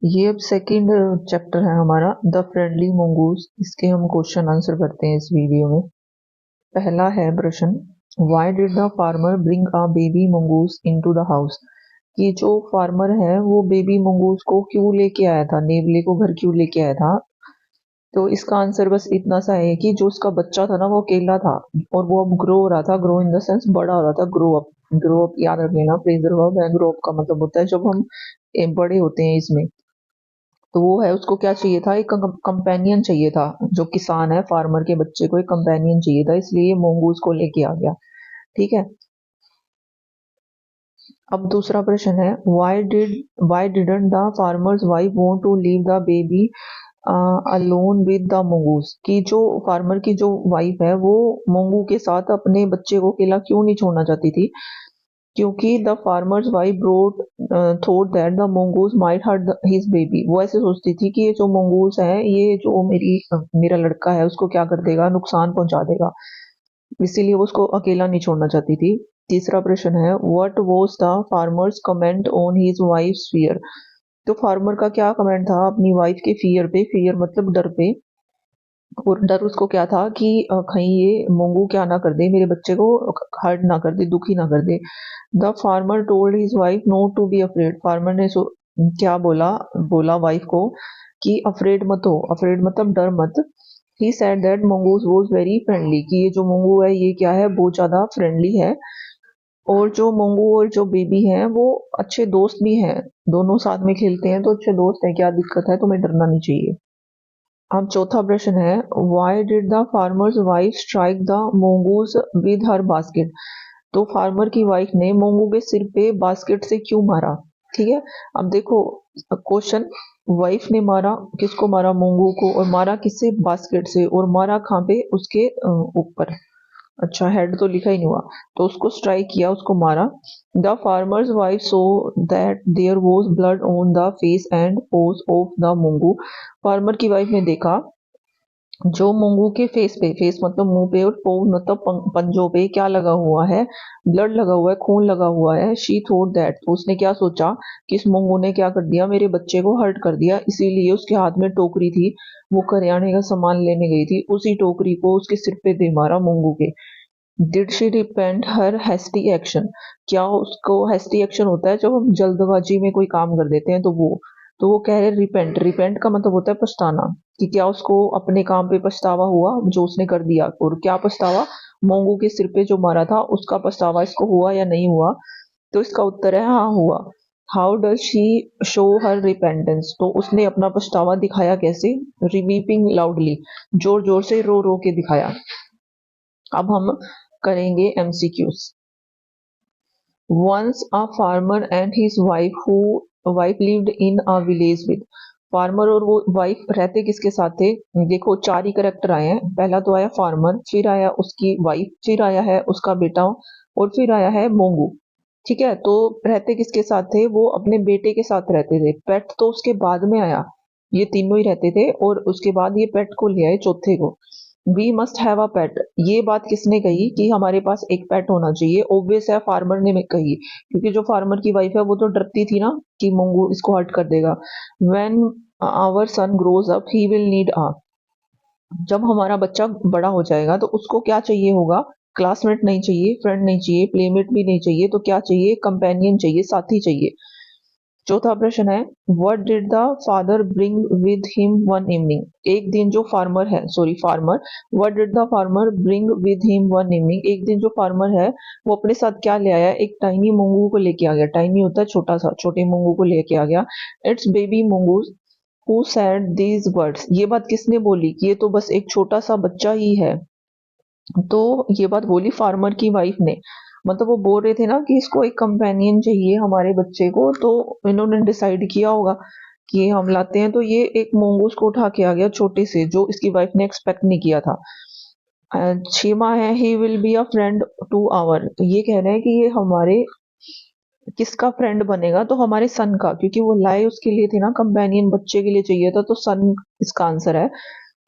ये अब second chapter है हमारा द फ्रेंडली मंगूस। इसके हम क्वेश्चन आंसर करते हैं इस वीडियो में। पहला है प्रश्न, why did the farmer bring a baby mongoose into the house. कि जो फार्मर है वो बेबी मंगूस को क्यों लेके आया था, नेवले को घर क्यों लेके आया था। तो इसका आंसर बस इतना सा है कि जो उसका बच्चा था ना वो अकेला था और वो अब ग्रो हो रहा था। ग्रो इन द सेंस बड़ा हो रहा था। ग्रो अप, ग्रो अप याद रख लेना, फ्रेजर वर्ब है। ग्रो अप का मतलब होता है जब हम बड़े होते हैं इसमें। तो वो है, उसको क्या चाहिए था, एक कंपेनियन चाहिए था। जो किसान है, फार्मर के बच्चे को एक कंपेनियन चाहिए था, इसलिए ये मोंगूज को लेके आ गया। ठीक है। अब दूसरा प्रश्न है, why didn't the farmer's wife want to leave the baby alone with the mongoose. कि जो फार्मर की जो वाइफ है वो मोंगू के साथ अपने बच्चे को अकेला क्यों नहीं छोड़ना चाहती थी। क्योंकि the farmer's wife broad thought that the mongoose might hurt his baby. वो ऐसे सोचती थी कि ये जो मंगूज है, ये जो मेरा लड़का है उसको क्या कर देगा, नुकसान पहुंचा देगा। इसीलिए वो उसको अकेला नहीं छोड़ना चाहती थी। तीसरा प्रश्न है, what was the farmers comment on his wives fear. तो फार्मर का क्या कमेंट था अपनी वाइफ के फियर पे। फियर मतलब डर पे। और डर उसको क्या था कि कहीं ये मोंगू क्या ना कर दे, मेरे बच्चे को हर्ट ना कर दे, दुखी ना कर दे। The farmer told his wife not to be afraid. Farmer ने क्या बोला, बोला वाइफ को कि अफ्रेड मत हो। अफ्रेड मतलब डर मत। He said that mongoose was very friendly. कि ये जो मंगू है ये क्या है, बहुत ज्यादा फ्रेंडली है। और जो मंगू और जो बेबी है वो अच्छे दोस्त भी हैं। दोनों साथ में खेलते हैं तो अच्छे दोस्त हैं। क्या दिक्कत है, तुम्हें डरना नहीं चाहिए। अब चौथा प्रश्न है, why did the farmer's wife strike the mongoose with her basket. तो फार्मर की वाइफ ने मोंगू के सिर पे बास्केट से क्यों मारा। ठीक है। अब देखो क्वेश्चन, वाइफ ने मारा, किसको मारा, मोंगू को। और मारा किससे, बास्केट से। और मारा कहाँ पे, उसके ऊपर। अच्छा, हेड तो लिखा ही नहीं हुआ। तो उसको स्ट्राइक किया, उसको मारा। The farmer's wife so that there was blood on the face and paws of the mongoose. Farmer की वाइफ ने देखा जो मोंगू के फेस पे, फेस मतलब मुंह पे, और पोज मतलब पंजों पे क्या लगा हुआ है, ब्लड लगा हुआ है, खून लगा हुआ है। शी थॉट दैट, तो उसने क्या सोचा कि इस मोंगू ने क्या कर दिया, मेरे बच्चे को हर्ट कर दिया। इसीलिए उसके हाथ में टोकरी थी, वो करियाने का सामान लेने गई थी, उसी टोकरी को उसके सिर पे दे मारा मोंगू के। Did she repent her hasty action. क्या उसको, हेस्टी एक्शन होता है जब हम जल्दबाजी में कोई काम कर देते हैं, तो वो कह रहे रिपेंट। रिपेंट का मतलब होता है पछताना। कि क्या उसको अपने काम पे पछतावा हुआ जो उसने कर दिया। और क्या पछतावा, मोंगू के सिर पे जो मारा था उसका पछतावा इसको हुआ या नहीं हुआ। तो इसका उत्तर है हाँ, हुआ। How does she show her repentance. तो उसने अपना पछतावा दिखाया कैसे, वीपिंग लाउडली, जोर जोर से रो रो के दिखाया। अब हम करेंगे MCQs. Once a farmer and his wife lived in a village with. Farmer और वो वाइफ रहते किसके साथ थे। देखो चार ही करेक्टर आए हैं। पहला तो आया फार्मर, फिर आया उसकी वाइफ, फिर आया है उसका बेटा, और फिर आया है मोंगू। ठीक है। तो रहते किसके साथ थे, वो अपने बेटे के साथ रहते थे। पेट तो उसके बाद में आया। ये तीनों ही रहते थे और उसके बाद ये पेट को ले आए चौथे को। वी मस्ट हैव अ पेट। ये बात किसने कही कि हमारे पास एक पेट होना चाहिए, ऑब्वियस है फार्मर ने कही। क्योंकि जो फार्मर की वाइफ है वो तो डरती थी ना कि मंगू इसको हर्ट कर देगा। When our son grows up he will need a. जब हमारा बच्चा बड़ा हो जाएगा तो उसको क्या चाहिए होगा, क्लासमेट नहीं चाहिए, फ्रेंड नहीं चाहिए, प्लेमेट भी नहीं चाहिए, तो क्या चाहिए, कंपेनियन चाहिए, साथी चाहिए। चौथा प्रश्न है, what did the father bring with him one evening. एक दिन जो फार्मर है, sorry farmer, what did the farmer bring with him one evening. एक दिन जो फार्मर है वो अपने साथ क्या ले आया, एक टाइनी मोंगू को लेके आ गया। टाइनी होता है छोटा सा, छोटे मोंगू को लेके आ गया। It's baby mongoose who said these words. ये बात किसने बोली कि ये तो बस एक छोटा सा बच्चा ही है। तो ये बात बोली फार्मर की वाइफ ने। मतलब वो बोल रहे थे ना कि इसको एक कंपेनियन चाहिए हमारे बच्चे को। तो इन्होंने डिसाइड किया होगा कि हम लाते हैं। तो ये एक मोंगूस को उठा के आ गया छोटे से, जो इसकी वाइफ ने एक्सपेक्ट नहीं किया था। छेमा है, he will be a friend to our. तो ये कह रहे हैं कि ये हमारे किसका फ्रेंड बनेगा, तो हमारे सन का। क्योंकि वो लाए उसके लिए थे ना, कंपेनियन बच्चे के लिए चाहिए था, तो सन इसका आंसर है।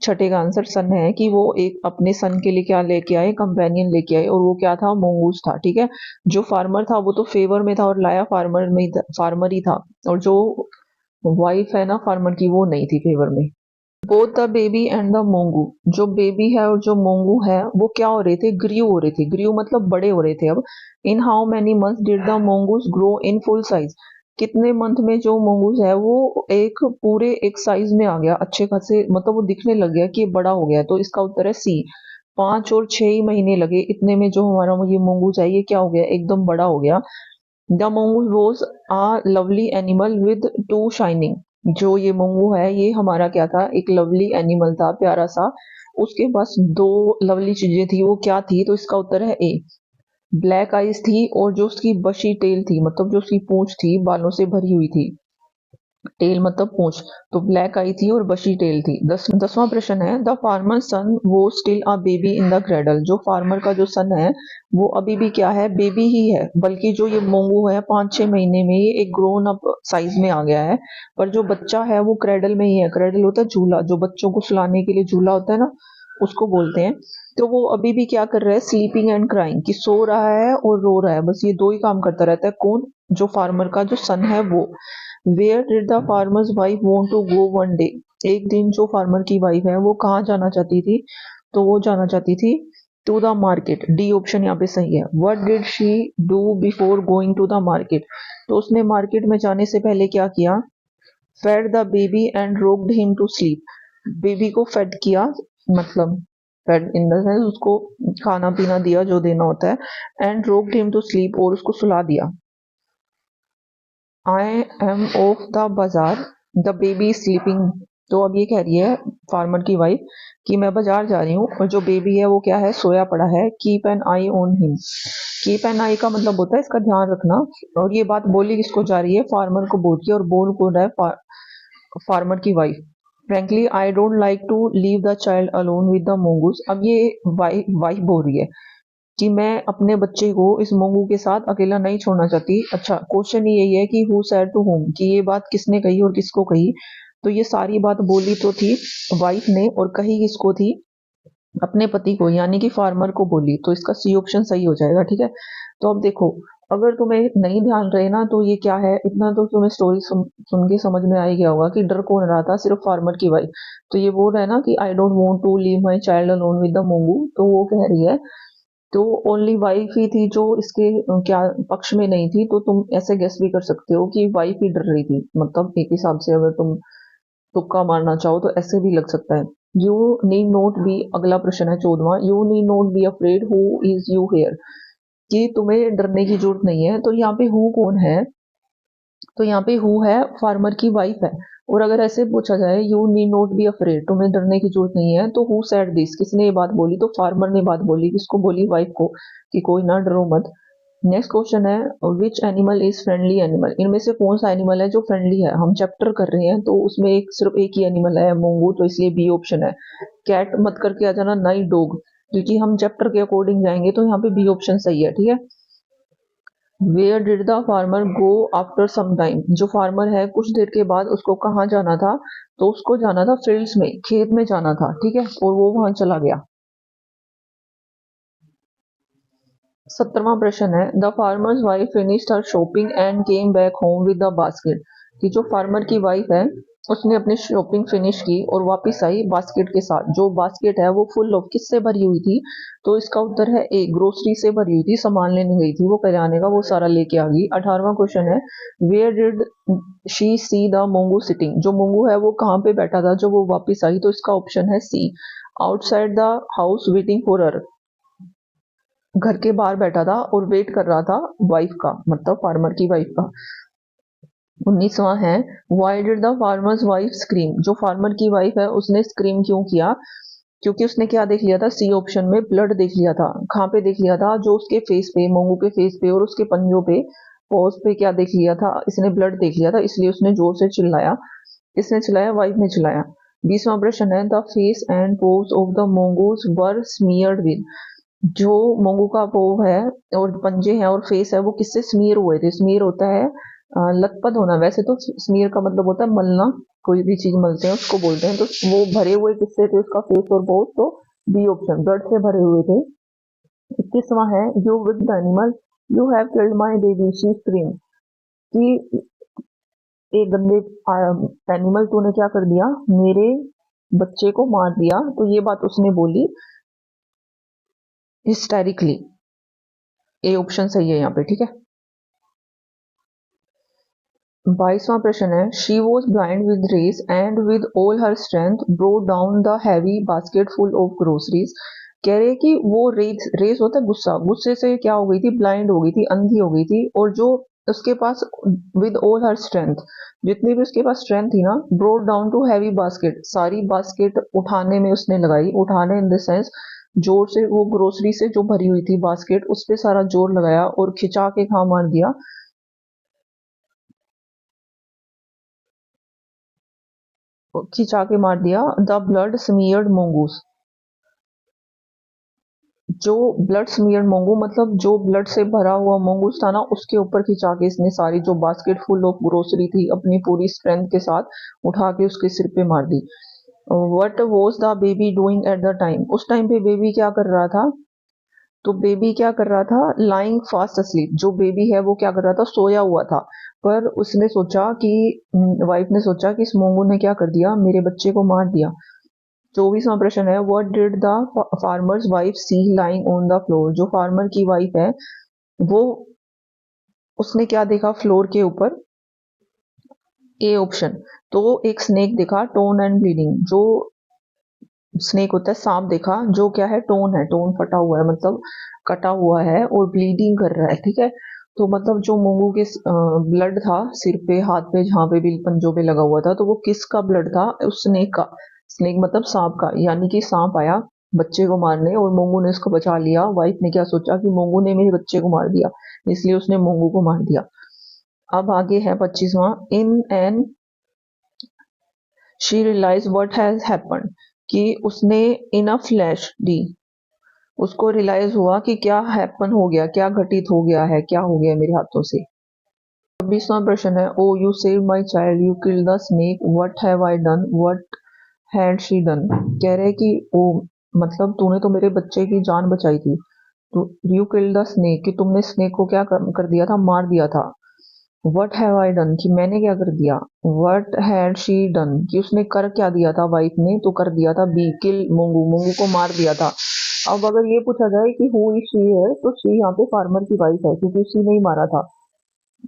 छठे का आंसर सन है कि वो एक अपने सन के लिए क्या लेके आए, कंपेनियन लेके आए। और वो क्या था, मोंगूस था। ठीक है। जो फार्मर था वो तो फेवर में था और लाया फार्मर में ही फार्मर ही था। और जो वाइफ है ना फार्मर की वो नहीं थी फेवर में। Both the baby and the mongoose, जो बेबी है और जो मोंगू है वो क्या हो रहे थे, ग्रीव हो रहे थे। ग्रीव मतलब बड़े हो रहे थे। अब in how many months did the मोंगूस grow in full size, कितने मंथ में जो मोंगूस है वो एक पूरे एक साइज में आ गया, अच्छे खासे, मतलब वो दिखने लग गया कि ये बड़ा हो गया है। तो इसका उत्तर है सी। 5 और 6 ही महीने लगे, इतने में जो हमारा ये मोंगूस है ये क्या हो गया, एकदम बड़ा हो गया। The mongoose was a lovely animal with two shining, जो ये मोंगू है ये हमारा क्या था, एक लवली एनिमल था, प्यारा सा। उसके पास दो लवली चीजें थी, वो क्या थी, तो इसका उत्तर है ए। ब्लैक आइज थी, और जो उसकी बशी टेल थी, मतलब जो उसकी पूंछ थी बालों से भरी हुई थी। टेल मतलब पूंछ, तो ब्लैक आई थी और बशी टेल थी। 10वां प्रश्न है, द फार्मर सन वो still a baby in the cradle, जो फार्मर का जो सन है वो अभी भी क्या है, बेबी ही है। बल्कि जो ये मोंगू है 5-6 महीने में ये एक ग्रोन अप साइज में आ गया है। पर जो बच्चा है वो क्रेडल में ही है। क्रेडल होता है झूला, जो बच्चों को सुलाने के लिए झूला होता है ना, उसको बोलते हैं। तो वो अभी भी क्या कर रहा है, स्लीपिंग एंड क्राइंग, कि सो रहा है और रो रहा है, बस ये दो ही काम करता रहता है। कौन, जो फार्मर का जो सन है वो। Where did the farmer's wife want to go one day, एक दिन जो फार्मर की वाइफ है वो कहाँ जाना चाहती थी, तो वो जाना चाहती थी to the market. D option यहाँ पे सही है। What did she do before going to the market, तो उसने मार्केट में जाने से पहले क्या किया, fed the baby and rocked him to sleep, baby को फेड किया, मतलब फेड इन द सेंस उसको खाना पीना दिया जो देना होता है, and rocked him to sleep, और उसको सुला दिया। आई एम ऑफ द बाजार, द बेबी स्लीपिंग, तो अब ये कह रही है फार्मर की वाइफ कि मैं बाजार जा रही हूँ और जो बेबी है वो क्या है, सोया पड़ा है। Keep an eye on him, keep an eye का मतलब होता है इसका ध्यान रखना। और ये बात बोली किसको जा रही है, फार्मर को बोल रही है, और बोल कौन रहा है, फार्मर की wife. Frankly I don't like to leave the child alone with the mongoose, अब ये वाइफ बोल रही है कि मैं अपने बच्चे को इस मोंगू के साथ अकेला नहीं छोड़ना चाहती। अच्छा, क्वेश्चन यही है कि हु सेड टू होम, कि ये बात किसने कही और किसको कही, तो ये सारी बात बोली तो थी वाइफ ने, और कही किसको थी, अपने पति को, यानी कि फार्मर को बोली। तो इसका सी ऑप्शन सही हो जाएगा। ठीक है, तो अब देखो, अगर तुम्हें नहीं ध्यान रहे ना तो ये क्या है, इतना तो तुम्हें स्टोरी सुन के समझ में आ ही गया होगा कि डर कौन रहा था, सिर्फ फार्मर की वाइफ। तो ये बोल रहा है ना कि I don't want to leave my child alone with the mongoose, तो वो कह रही है, तो ओनली वाइफ ही थी जो इसके क्या पक्ष में नहीं थी। तो तुम ऐसे गेस भी कर सकते हो कि वाइफ ही डर रही थी, मतलब एक हिसाब से अगर तुम तुक्का मारना चाहो तो ऐसे भी लग सकता है। यू नीड नॉट बी, अगला प्रश्न है 14वां, you need not be afraid who is you here, कि तुम्हें डरने की जरूरत नहीं है। तो यहाँ पे हु कौन है, तो यहाँ पे हु है फार्मर की वाइफ है। और अगर ऐसे पूछा जाए you need not be afraid, तुम्हें डरने की जरूरत नहीं है, तो हु सेड दिस, किसने ये बात बोली, तो फार्मर ने बात बोली, किसको बोली, वाइफ को, कि कोई ना डरो मत। नेक्स्ट क्वेश्चन है, which animal is friendly animal, इनमें से कौन सा एनिमल है जो फ्रेंडली है। हम चैप्टर कर रहे हैं तो उसमें एक सिर्फ एक ही एनिमल है, मोंगू, तो इसलिए बी ऑप्शन है। कैट मत करके आ जाना, ना ही डॉग, क्योंकि हम चैप्टर के अकॉर्डिंग जाएंगे, तो यहाँ पे बी ऑप्शन सही है। ठीक है, where did the farmer go after some time, जो फार्मर है कुछ देर के बाद उसको कहाँ जाना था, तो उसको जाना था फील्ड्स में, खेत में जाना था। ठीक है, और वो वहां चला गया। 17वां प्रश्न है, the farmer's wife finished her shopping and came back home with the basket, कि जो फार्मर की वाइफ है उसने अपनी शॉपिंग फिनिश की और वापस आई बास्केट के साथ। जो बास्केट है वो फुल ऑफ किससे भरी हुई थी, तो इसका उत्तर है ए, ग्रोसरी से भरी हुई थी, सामान लेने गई थी वो किराने का, वो सारा लेके आ गई। 18वां क्वेश्चन है, where did she see the mongoose sitting, जो मोंगू है वो कहाँ पे बैठा था जो वो वापस आई, तो इसका ऑप्शन है C, outside the house waiting for her, घर के बाहर बैठा था और वेट कर रहा था वाइफ का, मतलब फार्मर की वाइफ का। 19वां है, why did the farmer's wife scream, जो फार्मर की वाइफ है उसने स्क्रीम क्यों किया, क्योंकि उसने क्या देख लिया था, सी ऑप्शन में ब्लड देख लिया था। कहाँ पे देख लिया था, जो उसके फेस पे, मोंगू के फेस पे और उसके पंजों पे, पॉज पे क्या देख लिया था, इसने ब्लड देख लिया था, इसलिए उसने जोर से चिल्लाया। इसने चिल्लाया, वाइफ ने चिल्लाया। 20वां प्रश्न है, the face and paws of the mongoose were smeared with, जो मोंगू का वो है और पंजे हैं और फेस है वो किससे स्मीयर हुए थे। स्मीयर होता है लथपथ होना, वैसे तो स्मीयर का मतलब होता है मलना, कोई भी चीज मलते हैं उसको बोलते हैं। तो वो भरे हुए किससे थे, उसका फेस और बहुत, तो बी ऑप्शन, ब्लड से भरे हुए थे। 21वां है, you with the animal, you have killed my baby she scream, कि एक गंदे एनिमल तूने क्या कर दिया, मेरे बच्चे को मार दिया। तो ये बात उसने बोली हिस्टेरिकली। ए ऑप्शन सही है यहाँ पे, ठीक है। 22वां प्रश्न है, she was blind with rage and with all her strength brought down the heavy basket full of groceries. कह रहे कि वो रेस होता है गुस्सा, गुस्से से क्या हो गई थी, ब्लाइंड हो गई थी, अंधी हो गई थी। और जो उसके पास विद ऑल हर स्ट्रेंथ, जितनी भी उसके पास स्ट्रेंथ थी ना, brought down to heavy basket, सारी बास्केट उठाने में उसने लगाई। उठाने इन द सेंस जोर से, वो ग्रोसरी से जो भरी हुई थी बास्केट उस पे सारा जोर लगाया और खिंचा के खा मार दिया। खिंचा के मार दिया द ब्लड स्मीयर्ड मोंगूस। जो ब्लड स्मीयर्ड मोंगू मतलब जो ब्लड से भरा हुआ मोंगूस था ना, उसके ऊपर खिंचा के इसने सारी जो बास्केट फुल ऑफ ग्रोसरी थी अपनी पूरी स्ट्रेंथ के साथ उठा के उसके सिर पे मार दी। What was the baby doing at the time, उस टाइम पे बेबी क्या कर रहा था। तो बेबी क्या कर रहा था, लाइंग फास्ट अस्लीप। जो बेबी है वो क्या कर रहा था, सोया हुआ था। पर उसने सोचा कि वाइफ ने सोचा कि इस मोंगू ने क्या कर दिया, मेरे बच्चे को मार दिया। 24वां प्रश्न है, what did the farmer's wife see lying on the floor. जो फार्मर की वाइफ है वो, उसने क्या देखा फ्लोर के ऊपर। ए ऑप्शन, तो एक स्नेक देखा, टोन एंड ब्लीडिंग। जो स्नेक होता है, सांप देखा जो क्या है, टोन है, टोन फटा हुआ है, मतलब कटा हुआ है और ब्लीडिंग कर रहा है, ठीक है। तो मतलब जो मोंगू के ब्लड था सिर पे, हाथ पे, जहाँ पे भी पंजों पे लगा हुआ था, तो वो किसका ब्लड था, उस स्नेक का। स्नेक मतलब सांप का, यानी कि सांप आया बच्चे को मारने और मोंगू ने उसको बचा लिया। वाइफ ने क्या सोचा कि मोंगू ने मेरे बच्चे को मार दिया, इसलिए उसने मोंगू को मार दिया। अब आगे है 25वां, in an she realise what has happened, कि उसने इन अ फ्लैश डी, उसको रियलाइज हुआ कि क्या हैपन हो गया, क्या घटित हो गया है, क्या हो गया मेरे हाथों से। 26वां प्रश्न है, oh you save my child, you kill the snake, what have I done, what had she done. कह रहे कि ओ मतलब तूने तो मेरे बच्चे की जान बचाई थी। तो यू किल द स्नेक, कि तुमने स्नेक को क्या कर दिया था, मार दिया था। व्हाट हैव आई डन, कि मैंने क्या कर दिया। व्हाट हैड शी डन, कि उसने कर क्या दिया था वाइफ ने, तो कर दिया था बी, किल मोंगू, मोंगू को मार दिया था। अब अगर ये पूछा जाए कि हु इज शी है, तो शी यहाँ पे फार्मर की वाइफ है, क्योंकि शी नहीं मारा था।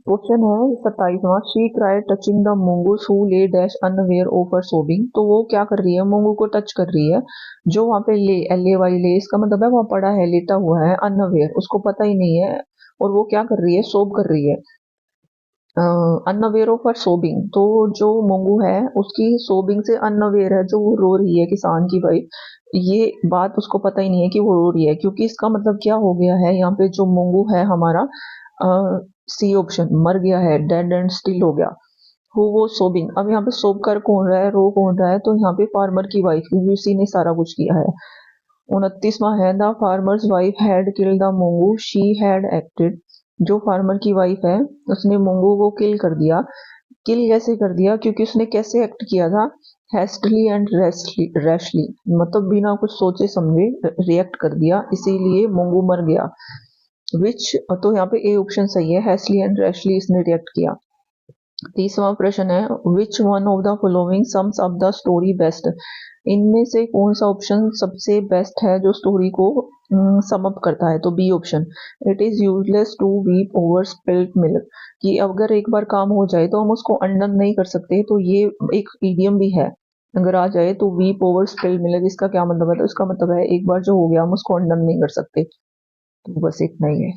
क्वेश्चन है 27वां, she cried touching the mongoose who lay dash unaware of her sobbing. तो वो क्या कर रही है, मोंगू को टच कर रही है। जो वहाँ पे ले, एल ए वाई ले, इसका मतलब है वहाँ पड़ा है, लेटा हुआ है, अनअवेयर, उसको पता ही नहीं है। और वो क्या कर रही है, सोब कर रही है, अनअवेयर ऑफ हर सोबिंग। तो जो मोंगू है उसकी सोबिंग से अनअवेयर है, जो वो रो रही है किसान की भाई, ये बात उसको पता ही नहीं है कि वो रो रही है। क्योंकि इसका मतलब क्या हो गया है, यहाँ पे जो मोंगू है हमारा, सी ऑप्शन, मर गया है, डेड एंड स्टिल हो गया। हु वो सोबिंग, अब यहाँ पे सोब कर कौन रहा है, रो कौन रहा है, तो यहाँ पे फार्मर की वाइफ, क्योंकि उसी ने सारा कुछ किया है। 29वां है, the farmer's wife had killed the mongoose she had acted. जो फार्मर की वाइफ है उसने मोंगू को किल कर दिया। किल कैसे कर दिया, क्योंकि उसने कैसे एक्ट किया था, हैस्टली एंड रैशली, मतलब बिना कुछ सोचे समझे रिएक्ट कर दिया, इसीलिए मोंगू मर गया। विच, तो यहाँ पे ए ऑप्शन सही है, हैस्टली एंड रैशली इसने रिएक्ट किया। 30वां प्रश्न है, which one of the following sums up the story best. इनमें से कौन सा ऑप्शन सबसे बेस्ट है जो स्टोरी को सम अप करता है, तो B option, it is useless to weep over spilled milk, कि अगर एक बार काम हो जाए तो हम उसको अनडन नहीं कर सकते। तो ये एक इडियम भी है, अगर आ जाए तो वीप ओवर स्पिल्ड मिल्क, इसका क्या मतलब है, तो इसका मतलब है एक बार जो हो गया हम उसको अनडन नहीं कर सकते। तो बस इतना ही है।